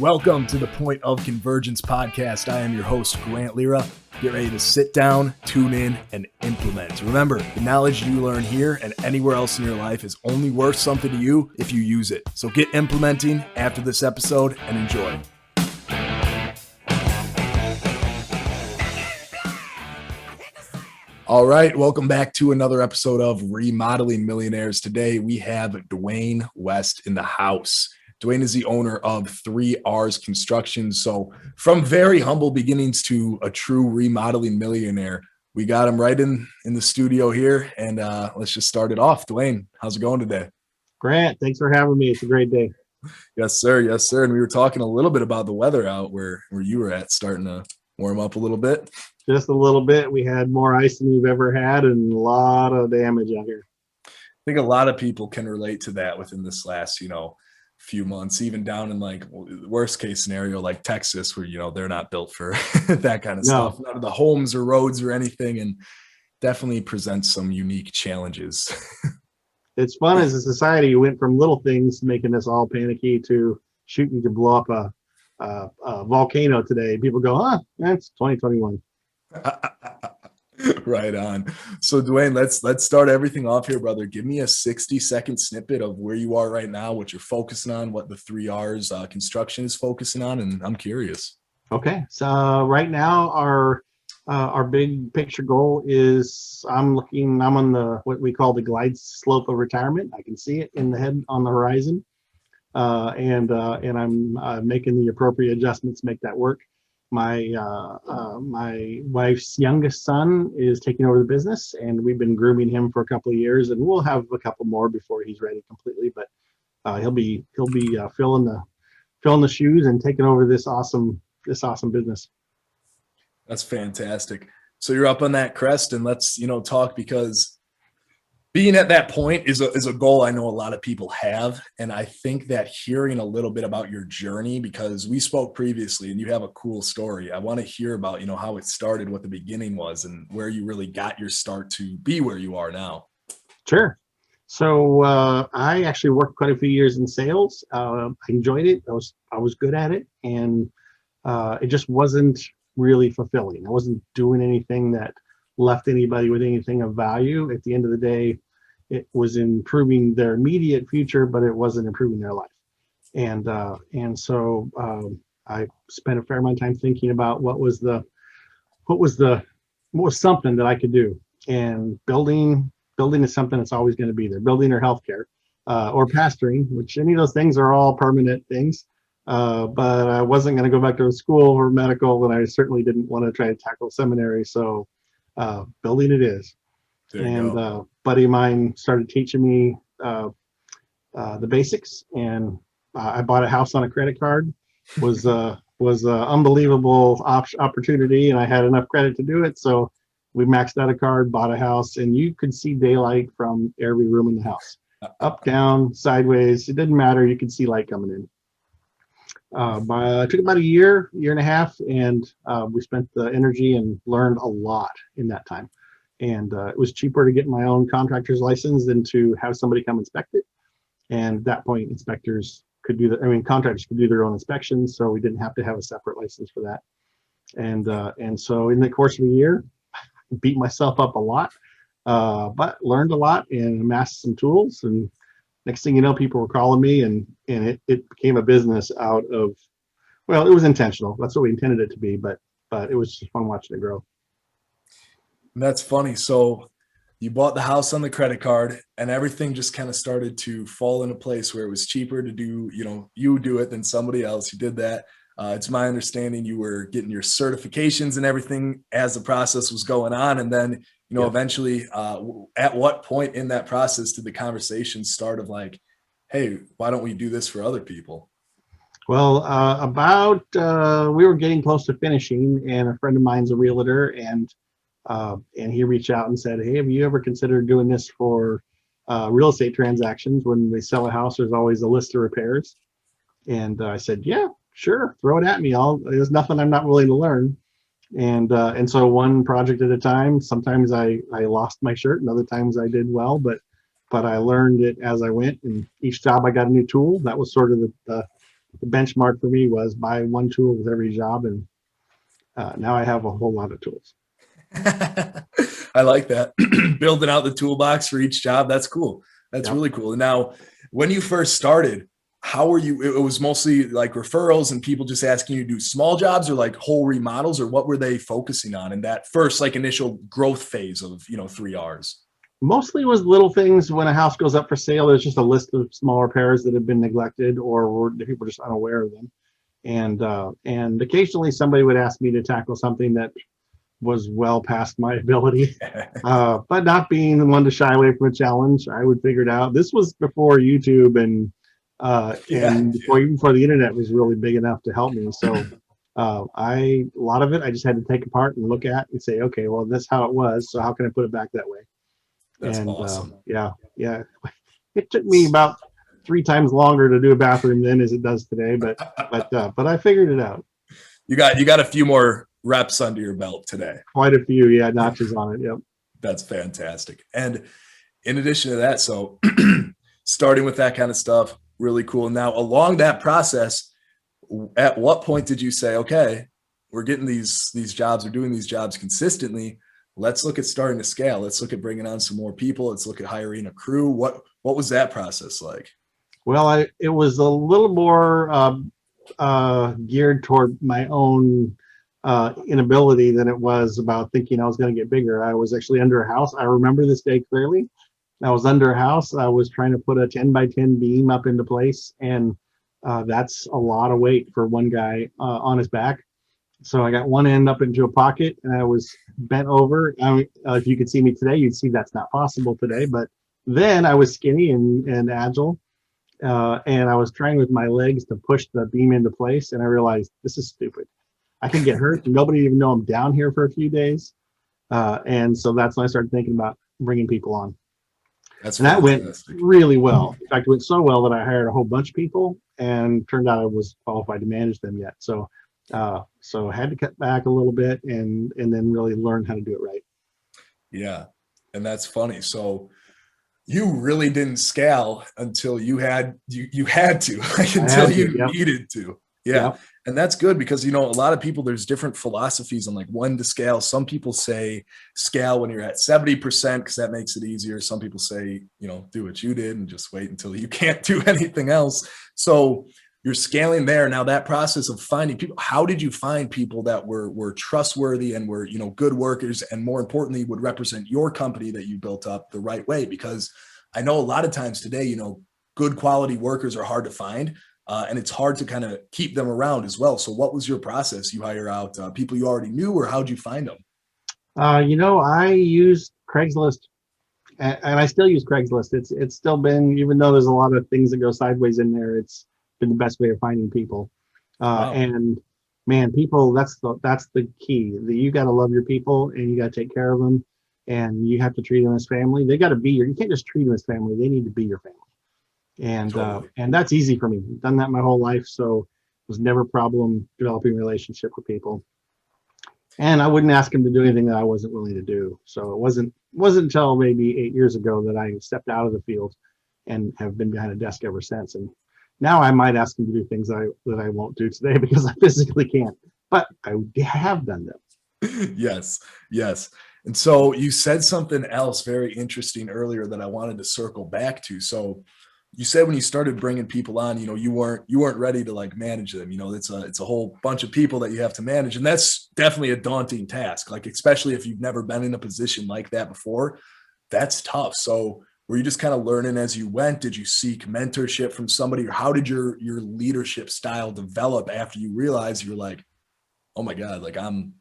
Welcome to the Point of Convergence podcast. I am your host, Grant Lira. Get ready to sit down, tune in, and implement. Remember, the knowledge you learn here and anywhere else in your life is only worth something to you if you use it. So get implementing after this episode and enjoy. All right, welcome back to another episode of Remodeling Millionaires. Today we have Duane West in the house. Duane is the owner of 3Rs Construction. So from very humble beginnings to a true remodeling millionaire, we got him right in the studio here. And let's just start it off. Duane, how's it going today? Grant, thanks for having me. It's a great day. Yes, sir. Yes, sir. And we were talking a little bit about the weather out where you were at, starting to warm up a little bit. Just a little bit. We had more ice than we've ever had and a lot of damage out here. I think a lot of people can relate to that within this last, few months, even down in like worst case scenario like Texas, where they're not built for that kind of stuff. None of the homes or roads or anything, and definitely presents some unique challenges. It's fun as a society. You went from little things making us all panicky to shooting to blow up a volcano today. People go, that's 2021. Right on. So Duane, let's start everything off here, brother. Give me a 60-second snippet of where you are right now, what you're focusing on, what the 3Rs construction is focusing on, and I'm curious. Okay, so right now our big picture goal is I'm on the what we call the glide slope of retirement. I can see it in the head on the horizon, and I'm making the appropriate adjustments to make that work. My wife's youngest son is taking over the business, and we've been grooming him for a couple of years, and we'll have a couple more before he's ready completely. But he'll be filling the shoes and taking over this awesome business. That's fantastic. So you're up on that crest, and let's talk, because being at that point is a goal I know a lot of people have. And I think that hearing a little bit about your journey, because we spoke previously and you have a cool story. I want to hear about, how it started, what the beginning was, and where you really got your start to be where you are now. Sure. So I actually worked quite a few years in sales. I enjoyed it. I was good at it. And it just wasn't really fulfilling. I wasn't doing anything that left anybody with anything of value. At the end of the day, it was improving their immediate future, but it wasn't improving their life. And so I spent a fair amount of time thinking about what was something that I could do. And building is something that's always going to be there. Building or healthcare, or pastoring, which any of those things are all permanent things. But I wasn't going to go back to school for medical, and I certainly didn't want to try to tackle seminary. So building it is. And a buddy of mine started teaching me the basics, and I bought a house on a credit card. Was an unbelievable opportunity, and I had enough credit to do it. So we maxed out a card, bought a house, and you could see daylight from every room in the house. Up, down, sideways, it didn't matter. You could see light coming in. It took about a year and a half, and we spent the energy and learned a lot in that time. And it was cheaper to get my own contractor's license than to have somebody come inspect it. And at that point, contractors could do their own inspections, so we didn't have to have a separate license for that. And so in the course of a year, I beat myself up a lot, but learned a lot and amassed some tools. And next thing you know, people were calling me, and it became a business out of, well, it was intentional. That's what we intended it to be, but it was just fun watching it grow. That's funny. So you bought the house on the credit card, and everything just kind of started to fall into place where it was cheaper to do, you do it than somebody else. You did that. It's my understanding you were getting your certifications and everything as the process was going on. And then, eventually, at what point in that process did the conversation start of like, hey, why don't we do this for other people? Well, we were getting close to finishing, and a friend of mine's a realtor, and he reached out and said, hey, have you ever considered doing this for real estate transactions? When they sell a house, there's always a list of repairs. And I said, yeah, sure, throw it at me. There's nothing I'm not willing to learn. And so one project at a time. Sometimes I lost my shirt, and other times I did well, but I learned it as I went. And each job I got a new tool. That was sort of the the benchmark for me was buy one tool with every job, and now I have a whole lot of tools. I like that. Building out the toolbox for each job. That's cool. That's Yep. really cool. Now, when you first started, how were you? It was mostly like referrals and people just asking you to do small jobs or like whole remodels, or what were they focusing on in that first like initial growth phase of 3Rs? Mostly was little things. When a house goes up for sale, there's just a list of small repairs that have been neglected or the people are just unaware of them. And occasionally somebody would ask me to tackle something that was well past my ability. But not being the one to shy away from a challenge, I would figure it out. This was before YouTube Yeah, and before even before the internet was really big enough to help me. So a lot of it I just had to take apart and look at and say, okay, well, that's how it was. So how can I put it back that way? that's And awesome. yeah, it took me about 3 times longer to do a bathroom then as it does today, but I figured it out. You got a few more reps under your belt today. Quite a few, yeah, notches on it. Yep. That's fantastic. And in addition to that, so starting with that kind of stuff, really cool. Now, along that process, at what point did you say, okay, we're getting these jobs, we're doing these jobs consistently. Let's look at starting to scale. Let's look at bringing on some more people. Let's look at hiring a crew. What was that process like? Well, it was a little more geared toward my own inability than it was about thinking I was going to get bigger. I was actually under a house. I remember this day clearly. I was under a house. I was trying to put a 10 by 10 beam up into place, and that's a lot of weight for one guy on his back. So I got one end up into a pocket, and I was bent over. If you could see me today, you'd see that's not possible today. But then I was skinny and agile, and I was trying with my legs to push the beam into place, and I realized this is stupid. I can get hurt. Nobody even know I'm down here for a few days. And so that's when I started thinking about bringing people on. That's And that went fantastic. really well. In fact, it went so well that I hired a whole bunch of people, and turned out I was qualified to manage them yet. So I had to cut back a little bit and then really learn how to do it right. Yeah. And that's funny. So you really didn't scale until you had to, like I until had to. you Yep. needed to. Yeah. Yep. And that's good because a lot of people, there's different philosophies on like when to scale. Some people say scale when you're at 70% because that makes it easier. Some people say, do what you did and just wait until you can't do anything else. So you're scaling there. Now that process of finding people, how did you find people that were trustworthy and were, good workers, and more importantly, would represent your company that you built up the right way? Because I know a lot of times today, good quality workers are hard to find. And it's hard to kind of keep them around as well. So what was your process? You hire out people you already knew, or how'd you find them? I used Craigslist, and I still use Craigslist. It's still been, even though there's a lot of things that go sideways in there, it's been the best way of finding people. Wow. And man, people, that's the key. You got to love your people, and you got to take care of them, and you have to treat them as family. They got to be you can't just treat them as family. They need to be your family. Totally. And that's easy for me. I've done that my whole life, so it was never a problem developing a relationship with people. And I wouldn't ask them to do anything that I wasn't willing to do. So it wasn't until maybe 8 years ago that I stepped out of the field and have been behind a desk ever since. And now I might ask them to do things that I won't do today because I physically can't. But I have done them. Yes. Yes. And so you said something else very interesting earlier that I wanted to circle back to. So you said when you started bringing people on, you weren't ready to like manage them. It's a whole bunch of people that you have to manage, and that's definitely a daunting task. Like especially if you've never been in a position like that before, that's tough. So were you just kind of learning as you went? Did you seek mentorship from somebody, or how did your leadership style develop after you realized you're like, oh my God, like I'm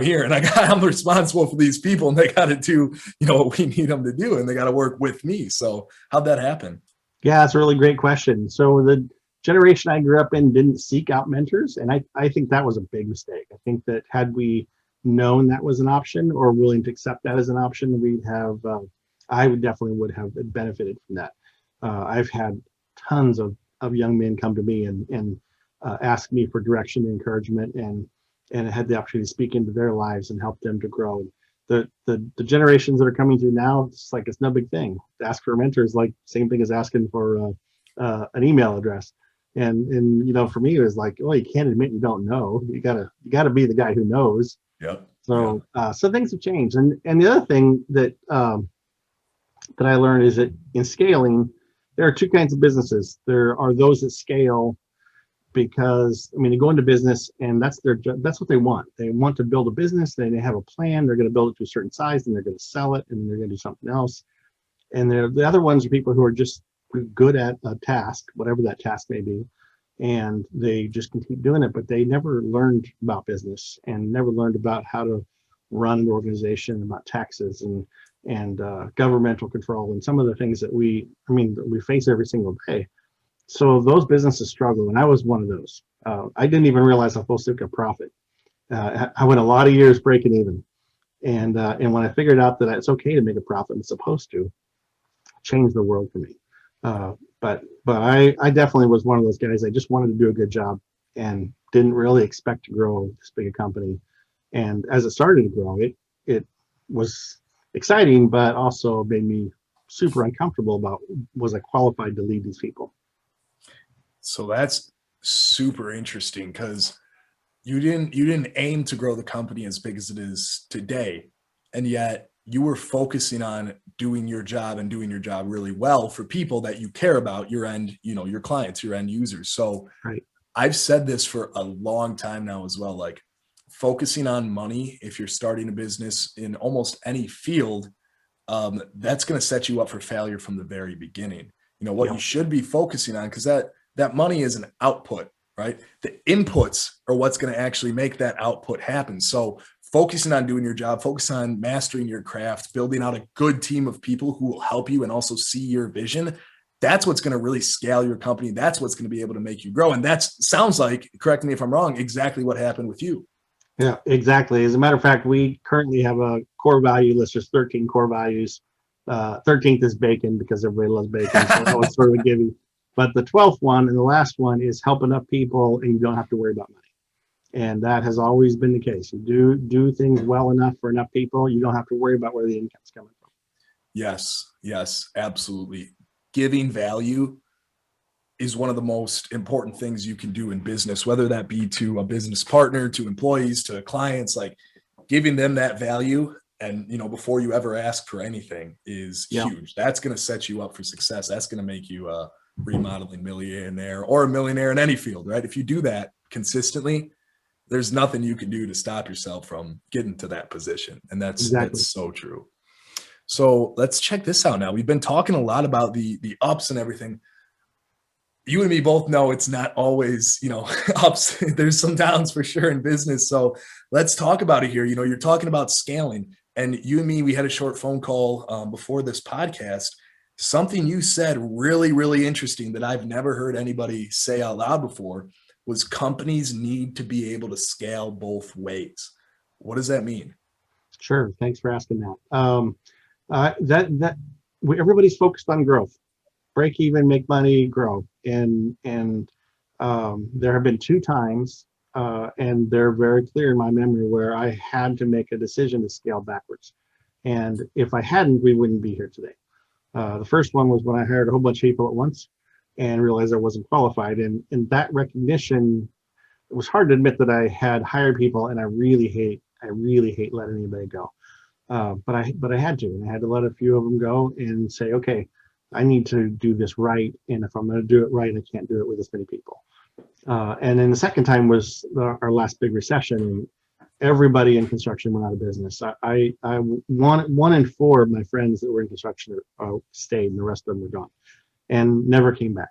here and I'm responsible for these people, and they got to do what we need them to do, and they got to work with me. So how'd that happen? Yeah, that's a really great question. So the generation I grew up in didn't seek out mentors, and I think that was a big mistake. I think that had we known that was an option or willing to accept that as an option, I would have benefited from that. I've had tons of young men come to me and ask me for direction and encouragement, and had the opportunity to speak into their lives and help them to grow. The generations that are coming through now, it's no big thing. To ask for a mentor is like same thing as asking for an email address. And for me, it was like, well, you can't admit you don't know. You gotta be the guy who knows. Yep. Yeah. So things have changed. And the other thing that I learned is that in scaling, there are two kinds of businesses. There are those that scale because they go into business and that's what they want. They want to build a business. They have a plan. They're going to build it to a certain size, and they're going to sell it, and then they're going to do something else. And the other ones are people who are just good at a task, whatever that task may be, and they just can keep doing it. But they never learned about business and never learned about how to run an organization, about taxes and governmental control, and some of the things that we face every single day. So those businesses struggle, and I was one of those. I didn't even realize I was supposed to make a profit. I went a lot of years breaking even, and when I figured out that it's okay to make a profit, I'm supposed to, changed the world for me. But I definitely was one of those guys. I just wanted to do a good job and didn't really expect to grow this big a company. And as it started to grow, it was exciting, but also made me super uncomfortable about, was I qualified to lead these people? So that's super interesting because you didn't aim to grow the company as big as it is today, and yet you were focusing on doing your job and doing your job really well for people that you care about, your end, your clients, your end users. So Right. I've said this for a long time now as well, like focusing on money, if you're starting a business in almost any field, that's going to set you up for failure from the very beginning. What Yeah. you should be focusing on, because that money is an output, right? The inputs are what's going to actually make that output happen. So focusing on doing your job, focus on mastering your craft, building out a good team of people who will help you and also see your vision. That's what's going to really scale your company. That's what's going to be able to make you grow. And that sounds like, correct me if I'm wrong, exactly what happened with you. Yeah, exactly. As a matter of fact, we currently have a core value list. There's 13 core values. 13th is bacon because everybody loves bacon. So that was sort of a gimme. But the 12th one and the last one is help enough people and you don't have to worry about money. And that has always been the case. You do things well enough for enough people, you don't have to worry about where the income's coming from. Yes, absolutely. Giving value is one of the most important things you can do in business, whether that be to a business partner, to employees, to clients, like giving them that value. And, before you ever ask for anything is Yeah, huge. That's going to set you up for success. That's going to make you a remodeling millionaire or a millionaire in any field, right? If you do that consistently, there's nothing you can do to stop yourself from getting to that position. And exactly. that's so true. So let's check this out now. We've been talking a lot about the ups and everything. You and me both know it's not always, ups. There's some downs for sure in business. So let's talk about it here. You're talking about scaling, and you and me, we had a short phone call before this podcast. Something you said really, really interesting that I've never heard anybody say out loud before was companies need to be able to scale both ways. What does that mean? Sure. Thanks for asking that. Everybody's focused on growth, break even, make money, grow. And there have been two times, and they're very clear in my memory, where I had to make a decision to scale backwards. And if I hadn't, we wouldn't be here today. The first one was when I hired a whole bunch of people at once and realized I wasn't qualified. And that recognition, it was hard to admit that I had hired people, and I really hate letting anybody go. But I had to, and I had to let a few of them go and say, okay, I need to do this right. And if I'm going to do it right, I can't do it with this many people. And then the second time was our last big recession, and everybody in construction went out of business. One in four of my friends that were in construction stayed, and the rest of them were gone and never came back.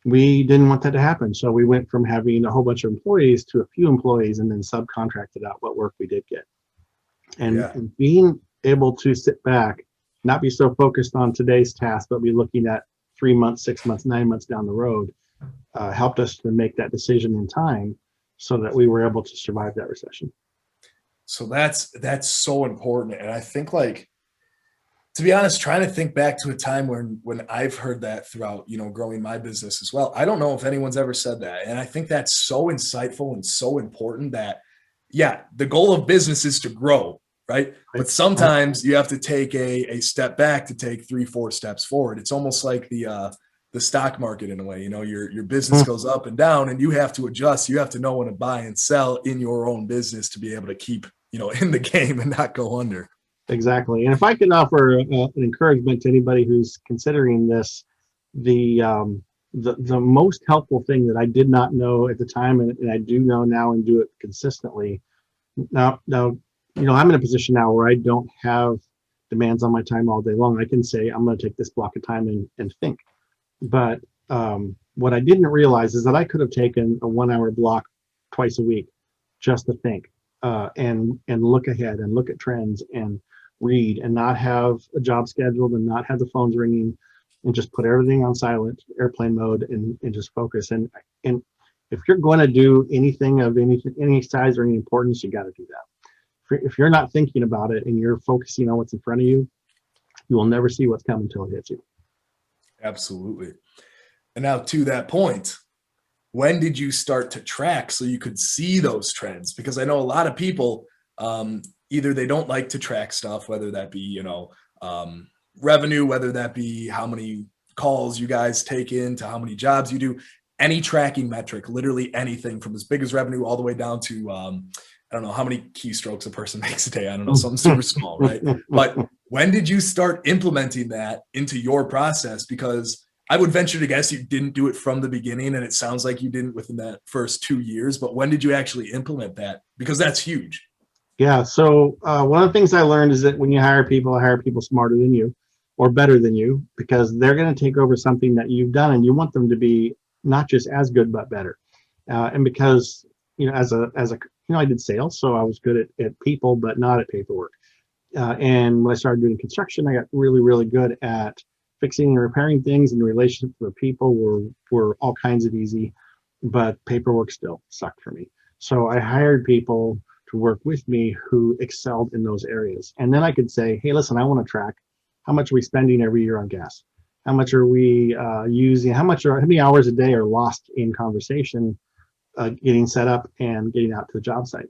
We didn't want that to happen. So we went from having a whole bunch of employees to a few employees, and then subcontracted out what work we did get. Yeah. And being able to sit back, not be so focused on today's task, but be looking at 3 months, 6 months, 9 months down the road, helped us to make that decision in time so that we were able to survive that recession. So that's so important. And I think, like, to be honest, trying to think back to a time when I've heard that throughout, growing my business as well. I don't know if anyone's ever said that. And I think that's so insightful and so important that, yeah, the goal of business is to grow, right? But sometimes you have to take a step back to take 3-4 steps forward. It's almost like the the stock market in a way. Your business goes up and down, and you have to adjust. You have to know when to buy and sell in your own business to be able to keep, in the game and not go under. Exactly. And if I could offer an encouragement to anybody who's considering this, the most helpful thing that I did not know at the time, and I do know now and do it consistently. Now, I'm in a position now where I don't have demands on my time all day long. I can say I'm going to take this block of time and think. But what I didn't realize is that I could have taken a 1 hour block twice a week just to think and look ahead and look at trends and read and not have a job scheduled and not have the phones ringing and just put everything on silent airplane mode and just focus. And if you're going to do anything of any size or any importance, you got to do that. If you're not thinking about it and you're focusing on what's in front of you, you will never see what's coming until it hits you. Absolutely. And now to that point, when did you start to track so you could see those trends? Because I know a lot of people, either they don't like to track stuff, whether that be, revenue, whether that be how many calls you guys take in to how many jobs you do, any tracking metric, literally anything from as big as revenue all the way down to, I don't know how many keystrokes a person makes a day. I don't know, something super small, right? But when did you start implementing that into your process? Because I would venture to guess you didn't do it from the beginning, and it sounds like you didn't within that first 2 years, but when did you actually implement that? Because that's huge. Yeah. So one of the things I learned is that when you hire people smarter than you or better than you, because they're going to take over something that you've done and you want them to be not just as good, but better. And because, I did sales, so I was good at people, but not at paperwork. And when I started doing construction, I got really, really good at fixing and repairing things, and the relationships with people were all kinds of easy, but paperwork still sucked for me. So I hired people to work with me who excelled in those areas. And then I could say, hey, listen, I want to track how much are we spending every year on gas? How much are we using? How many hours a day are lost in conversation, getting set up and getting out to the job site?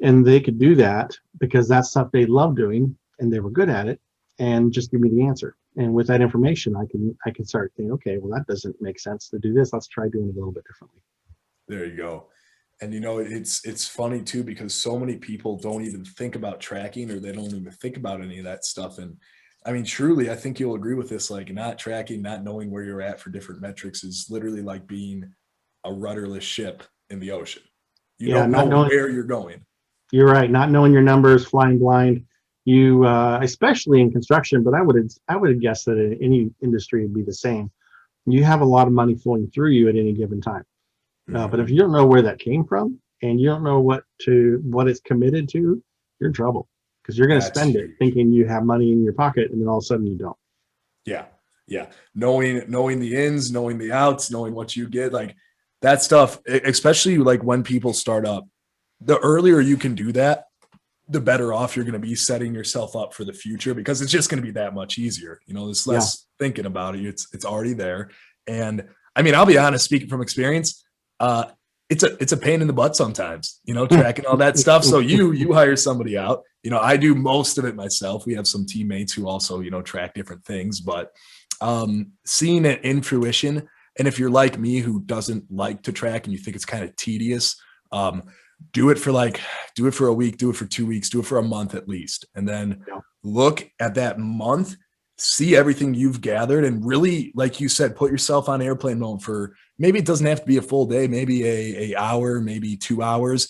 And they could do that because that's stuff they love doing and they were good at it, and just give me the answer. And with that information, I can start thinking, okay, well, that doesn't make sense to do this. Let's try doing it a little bit differently. There you go. And it's funny too, because so many people don't even think about tracking, or they don't even think about any of that stuff. And I mean, truly, I think you'll agree with this, like not tracking, not knowing where you're at for different metrics is literally like being a rudderless ship in the ocean. You don't know where you're going. You're right. Not knowing your numbers, flying blind. You, especially in construction, but I would guess that in any industry it'd be the same. You have a lot of money flowing through you at any given time. But if you don't know where that came from and you don't know what it's committed to, you're in trouble, because you're going to spend it thinking you have money in your pocket, and then all of a sudden you don't. Yeah. Yeah. Knowing the ins, knowing the outs, knowing what you get, like that stuff, especially like when people start up, the earlier you can do that, the better off you're going to be setting yourself up for the future, because it's just going to be that much easier. There's less thinking about it. It's already there. And I mean, I'll be honest, speaking from experience, it's a pain in the butt sometimes, tracking all that stuff. So you hire somebody out, I do most of it myself. We have some teammates who also, track different things, but seeing it in fruition. And if you're like me, who doesn't like to track and you think it's kind of tedious, do it for a week, do it for 2 weeks, do it for a month at least. And then look at that month, see everything you've gathered, and really, like you said, put yourself on airplane mode for, maybe it doesn't have to be a full day, maybe a hour, maybe 2 hours.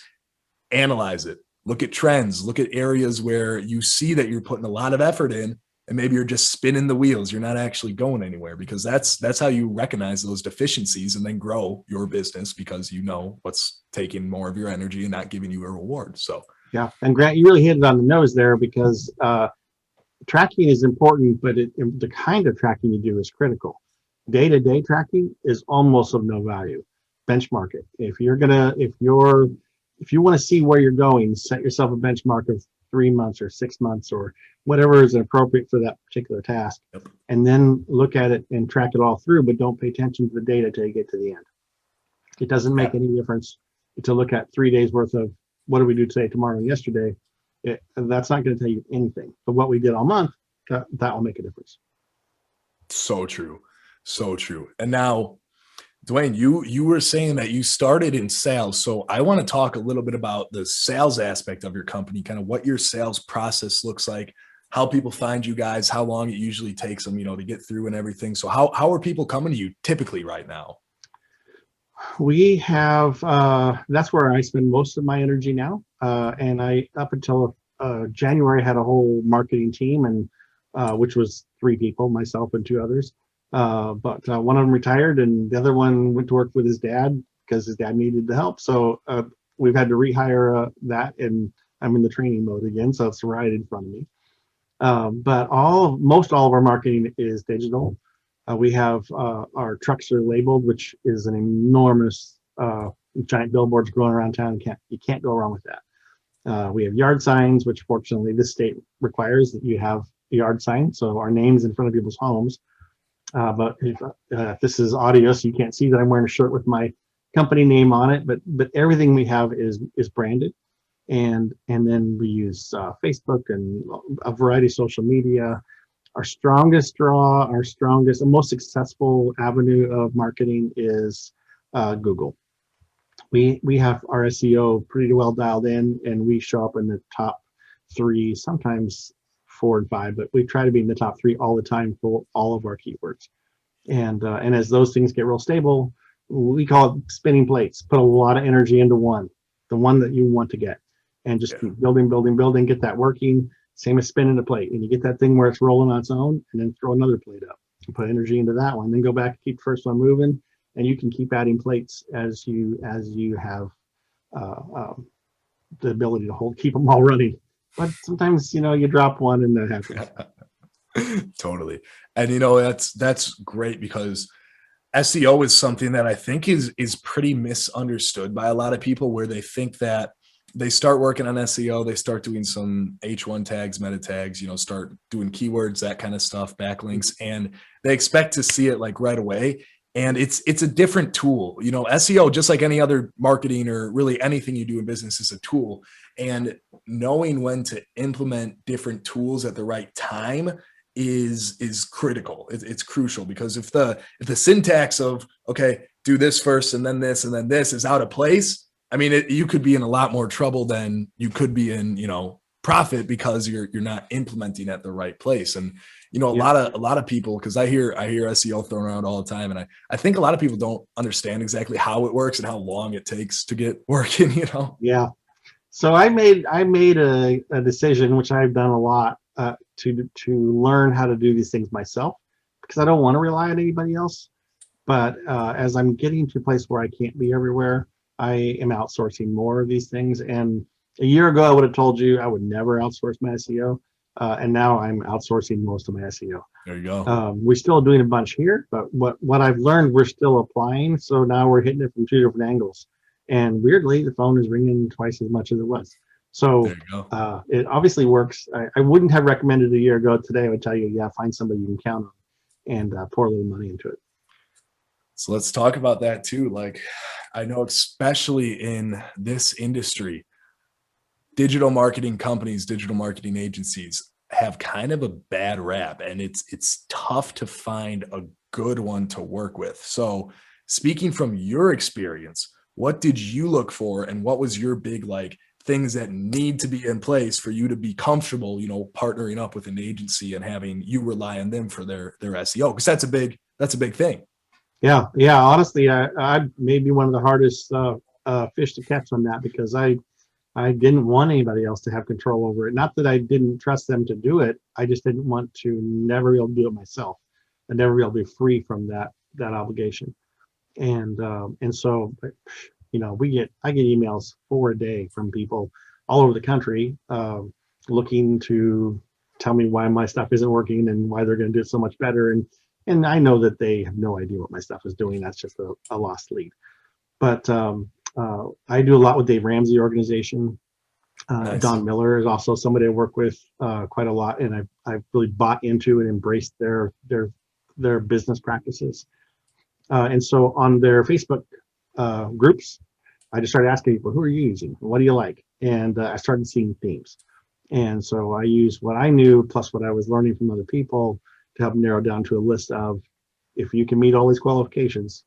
Analyze it. Look at trends, look at areas where you see that you're putting a lot of effort in, and maybe you're just spinning the wheels. You're not actually going anywhere, because that's how you recognize those deficiencies and then grow your business, because you know what's taking more of your energy and not giving you a reward. So yeah. And Grant, you really hit it on the nose there, because tracking is important, but the kind of tracking you do is critical. Day-to-day tracking is almost of no value. Benchmark it. If you want to see where you're going, set yourself a benchmark of 3 months or 6 months or whatever is appropriate for that particular task. Yep. And then look at it and track it all through, but don't pay attention to the data till you get to the end. It doesn't make any difference to look at 3 days worth of what did we do today, tomorrow, and yesterday. That's not going to tell you anything. But what we did all month, that will make a difference. So true. So true. And now, Duane, you were saying that you started in sales. So I want to talk a little bit about the sales aspect of your company, kind of what your sales process looks like, how people find you guys, how long it usually takes them, to get through and everything. So how are people coming to you typically right now? We have that's where I spend most of my energy now. And I up until January had a whole marketing team, and which was three people, myself and two others. But one of them retired, and the other one went to work with his dad because his dad needed the help. So we've had to rehire that, and I'm in the training mode again. So it's right in front of me. But most all of our marketing is digital. We have our trucks are labeled, which is an enormous giant billboards growing around town. You can't go wrong with that. We have yard signs, which fortunately this state requires that you have a yard sign, so our names in front of people's homes. But if this is audio, so you can't see that I'm wearing a shirt with my company name on it. But everything we have is branded, and then we use Facebook and a variety of social media. Our strongest draw, our strongest and most successful avenue of marketing is Google. We have our SEO pretty well dialed in, and we show up in the top three, sometimes four and five, but we try to be in the top three all the time for all of our keywords. And as those things get real stable, we call it spinning plates. Put a lot of energy into the one that you want to get, and just keep building, building, building, get that working. Same as spinning a plate, and you get that thing where it's rolling on its own, and then throw another plate up and put energy into that one. Then go back, keep the first one moving, and you can keep adding plates as you have the ability to keep them all running. But sometimes you drop one and that happens. Totally. And that's great, because SEO is something that I think is pretty misunderstood by a lot of people, where they think that they start working on SEO, they start doing some H1 tags, meta tags, start doing keywords, that kind of stuff, backlinks, and they expect to see it like right away. And it's a different tool. SEO, just like any other marketing or really anything you do in business, is a tool. And knowing when to implement different tools at the right time is critical. It's crucial, because if the syntax of, okay, do this first and then this is out of place, I mean, you could be in a lot more trouble than you could be in, profit, because you're not implementing at the right place. And a lot of people, because I hear SEO thrown around all the time, and I think a lot of people don't understand exactly how it works and how long it takes to get working. Yeah. So I made a decision, which I've done a lot, to learn how to do these things myself, because I don't want to rely on anybody else. But as I'm getting to a place where I can't be everywhere, I am outsourcing more of these things. And a year ago, I would have told you I would never outsource my SEO. And now I'm outsourcing most of my SEO. There you go. We're still doing a bunch here, but what I've learned, we're still applying. So now we're hitting it from two different angles. And weirdly, the phone is ringing twice as much as it was. So it obviously works. I wouldn't have recommended a year ago. Today, I would tell you, yeah, find somebody you can count on, and pour a little money into it. So let's talk about that too. Like, I know, especially in this industry, digital marketing companies, digital marketing agencies have kind of a bad rap, and it's tough to find a good one to work with. So speaking from your experience, what did you look for, and what was your big things that need to be in place for you to be comfortable, partnering up with an agency and having you rely on them for their SEO? Because that's a big thing. Yeah. Honestly, I may be one of the hardest fish to catch on that, because I didn't want anybody else to have control over it. Not that I didn't trust them to do it. I just didn't want to never be able to do it myself, and never be able to be free from that obligation. And so, I get emails 4 a day from people all over the country, looking to tell me why my stuff isn't working and why they're going to do it so much better. And I know that they have no idea what my stuff is doing. That's just a lost lead. But I do a lot with Dave Ramsey organization. Nice. Don Miller is also somebody I work with quite a lot, and I've really bought into and embraced their business practices. And so on their Facebook groups, I just started asking people, who are you using? What do you like? And I started seeing themes. And so I used what I knew plus what I was learning from other people to help narrow down to a list of if you can meet all these qualifications,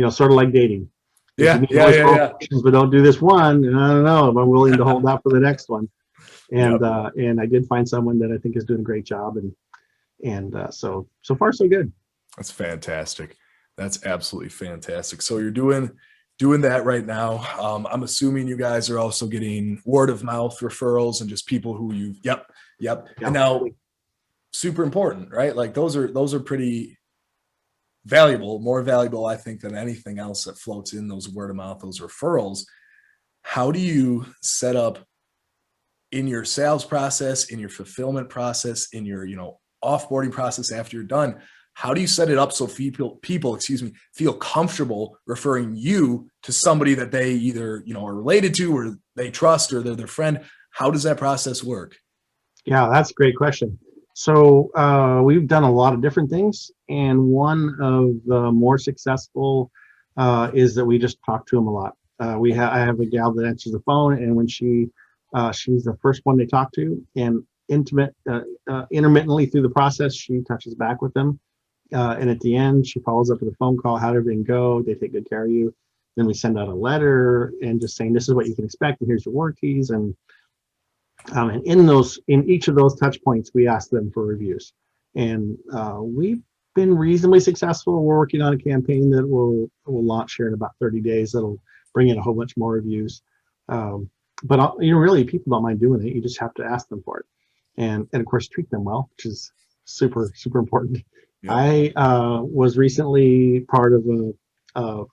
sort of like dating. If you Yeah, meet all yeah, these yeah, yeah. qualifications but don't do this one, and I don't know if I'm willing to hold out for the next one. Yep. And I did find someone that I think is doing a great job, and so far so good. That's fantastic. That's absolutely fantastic. So you're doing that right now. I'm assuming you guys are also getting word of mouth referrals and just people who you. Yep, yep. And Yeah. now, super important, right? Like those are pretty valuable, more valuable, I think, than anything else that floats in those word of mouth, those referrals. How do you set up in your sales process, in your fulfillment process, in your offboarding process after you're done? How do you set it up so people feel comfortable referring you to somebody that they either are related to or they trust or they're their friend? How does that process work? Yeah, that's a great question. So we've done a lot of different things, and one of the more successful is that we just talk to them a lot. I have a gal that answers the phone, and when she's the first one they talk to, and intermittently through the process, she touches back with them, and at the end, she follows up with a phone call. How did everything go? They take good care of you. Then we send out a letter and just saying this is what you can expect, and here's your warranties, and in each of those touch points, we ask them for reviews, and we've been reasonably successful. We're working on a campaign that will launch here in about 30 days. That'll bring in a whole bunch more reviews. But really, people don't mind doing it. You just have to ask them for it, and of course treat them well, which is super super important. Yep. I was recently part of a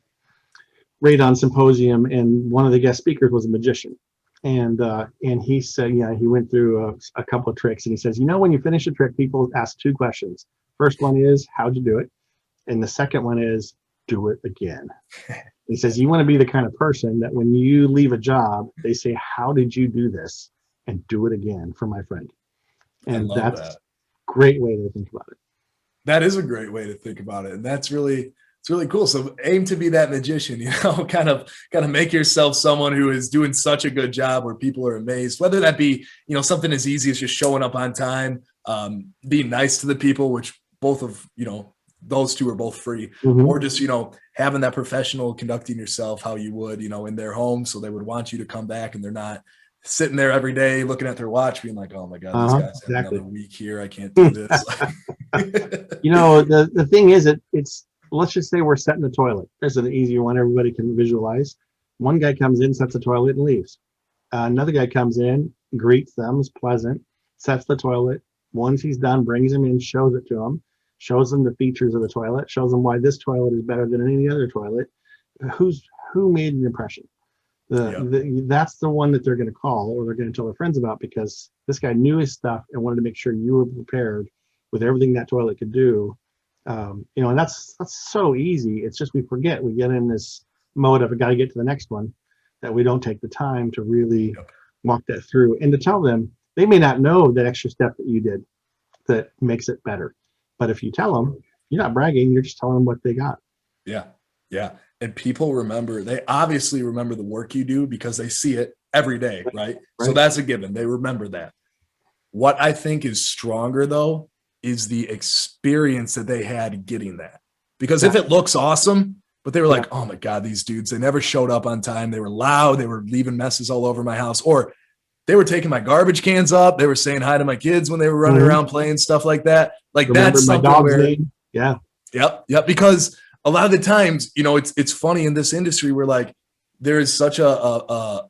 radon symposium, and one of the guest speakers was a magician. And he said, yeah, he went through a couple of tricks, and he says, when you finish a trick, people ask two questions. First one is, how'd you do it? And the second one is, do it again. He says, you want to be the kind of person that when you leave a job, they say, how did you do this? And do it again for my friend. And that's a great way to think about it. That is a great way to think about it. And it's really cool. So aim to be that magician, kind of make yourself someone who is doing such a good job where people are amazed, whether that be, something as easy as just showing up on time, being nice to the people, which both of, those two are both free, or just, having that professional conducting yourself how you would, in their home. So they would want you to come back and they're not sitting there every day looking at their watch being like, oh my God, these guys have another week here. I can't do this. The thing is, it's let's just say we're setting the toilet. There's an easier one everybody can visualize. One guy comes in, sets the toilet, and leaves. Another guy comes in, greets them, is pleasant, sets the toilet. Once he's done, brings him in, shows it to them, shows them the features of the toilet, shows them why this toilet is better than any other toilet. Who made an impression? That's the one that they're going to call, or they're going to tell their friends about, because this guy knew his stuff and wanted to make sure you were prepared with everything that toilet could do. And that's so easy. It's just we forget. We get in this mode of I got to get to the next one, that we don't take the time to really walk that through and to tell them. They may not know that extra step that you did that makes it better, but if you tell them, you're not bragging. You're just telling them what they got. Yeah, yeah. And people remember. They obviously remember the work you do because they see it every day, right? So that's a given. They remember that. What I think is stronger though is the experience that they had getting that. Because if it looks awesome, but they were like, oh my God, these dudes, they never showed up on time. They were loud. They were leaving messes all over my house. Or they were taking my garbage cans up. They were saying hi to my kids when they were running around playing, stuff like that. Like that's my something dog's where, name. Yeah. Yep. Because a lot of the times, it's funny in this industry where like there is such a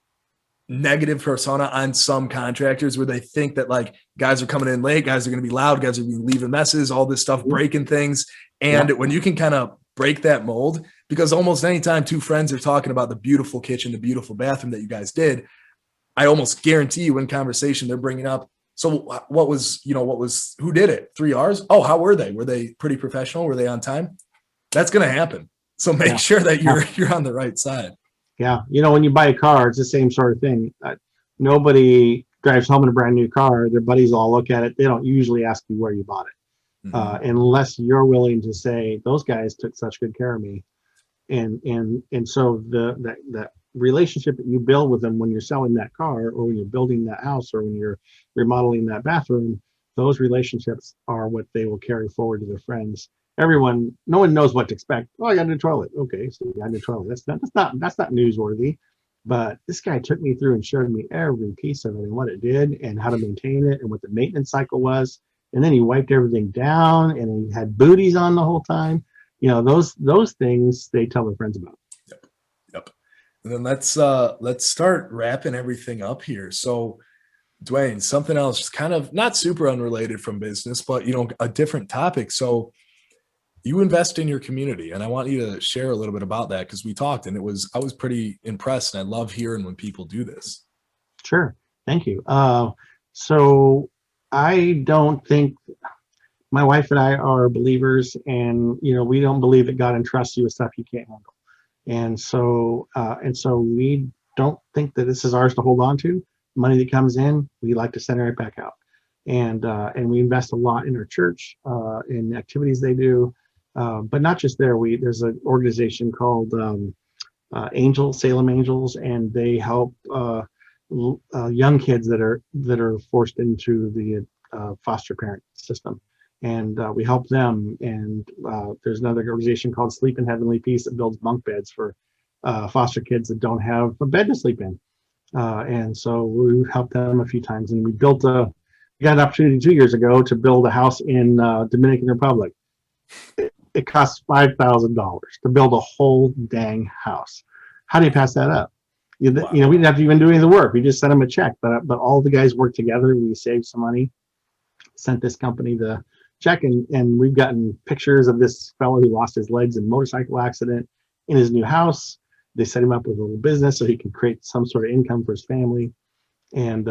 negative persona on some contractors where they think that like guys are coming in late, guys are going to be loud, guys are going to be leaving messes, all this stuff, breaking things. And when you can kind of break that mold, because almost anytime two friends are talking about the beautiful kitchen, the beautiful bathroom that you guys did, I almost guarantee you in conversation, they're bringing up, so who did it? 3Rs? Oh, how were they? Were they pretty professional? Were they on time? That's going to happen. So make sure that you're on the right side. Yeah. When you buy a car, it's the same sort of thing. Nobody drives home in a brand new car. Their buddies all look at it. They don't usually ask you where you bought it, unless you're willing to say, those guys took such good care of me. And so that relationship that you build with them when you're selling that car, or when you're building that house, or when you're remodeling that bathroom, those relationships are what they will carry forward to their friends. no one knows what to expect. Oh, I got a new toilet. Okay, so you got a new toilet. That's not newsworthy. But this guy took me through and showed me every piece of it and what it did and how to maintain it and what the maintenance cycle was. And then he wiped everything down and he had booties on the whole time. Those things they tell their friends about. Yep. Yep. And then let's start wrapping everything up here. So Duane, something else kind of not super unrelated from business, but a different topic. So you invest in your community, and I want you to share a little bit about that because we talked and I was pretty impressed, and I love hearing when people do this. Sure. Thank you. So I don't think my wife and I are believers, and we don't believe that God entrusts you with stuff you can't handle. And so we don't think that this is ours to hold on to. Money that comes in, we like to send it right back out. And we invest a lot in our church, in activities they do, but not just there. There's an organization called Salem Angels, and they help young kids that are forced into the foster parent system, and we help them. And there's another organization called Sleep in Heavenly Peace that builds bunk beds for foster kids that don't have a bed to sleep in. And so we've helped them a few times, and we got an opportunity 2 years ago to build a house in Dominican Republic. It costs $5,000 to build a whole dang house. How do you pass that up? Wow. We didn't have to even do any of the work. We just sent them a check, but all the guys worked together. We saved some money, sent this company the check, and we've gotten pictures of this fellow who lost his legs in a motorcycle accident in his new house. They set him up with a little business so he can create some sort of income for his family, and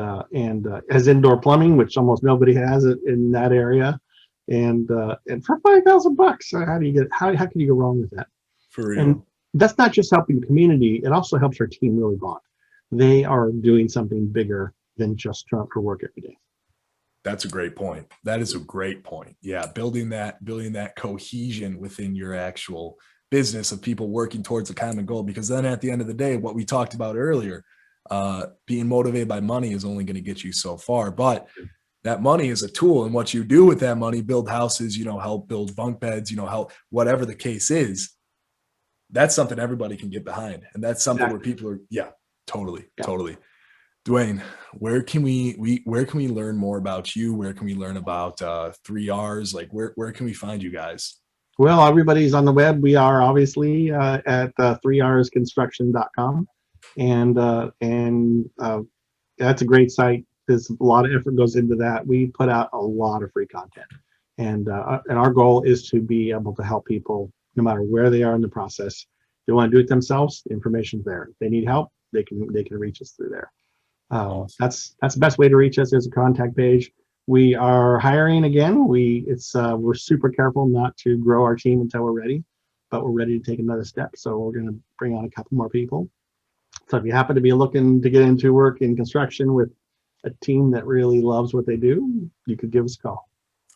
has indoor plumbing, which almost nobody has it in that area, and for $5,000, how can you go wrong with that? For real. And that's not just helping the community; it also helps our team really bond. They are doing something bigger than just trying to work every day. That's a great point. That is a great point. Yeah, building that cohesion within your actual business of people working towards a common goal, because then at the end of the day, what we talked about earlier, being motivated by money is only going to get you so far, but that money is a tool, and what you do with that money, build houses, help build bunk beds, help whatever the case is, that's something everybody can get behind. And that's something where people are, totally. Duane, where can we learn more about you? Where can we learn about 3Rs? Like where can we find you guys? Well, everybody's on the web. We are obviously at 3rsconstruction.com, and that's a great site. There's a lot of effort goes into that. We put out a lot of free content, and our goal is to be able to help people no matter where they are in the process. If they want to do it themselves, the information's there. If they need help, they can reach us through there. That's the best way to reach us. There's a contact page. We are hiring again. We're super careful not to grow our team until we're ready, but we're ready to take another step. So we're going to bring on a couple more people. So if you happen to be looking to get into work in construction with a team that really loves what they do, you could give us a call.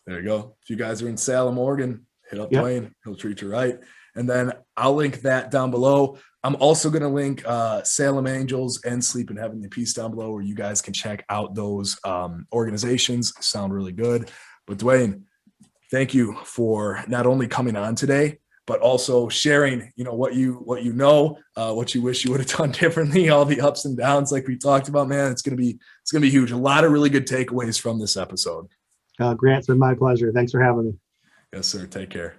There you go. If you guys are in Salem, Oregon, hit up Duane. He'll treat you right. And then I'll link that down below. I'm also going to link Salem Angels and Sleep in Heavenly Peace down below, where you guys can check out those organizations. Sound really good. But Duane, thank you for not only coming on today, but also sharing, what you what you wish you would have done differently, all the ups and downs like we talked about. Man, it's gonna be huge. A lot of really good takeaways from this episode. Grant, it's been my pleasure. Thanks for having me. Yes, sir. Take care.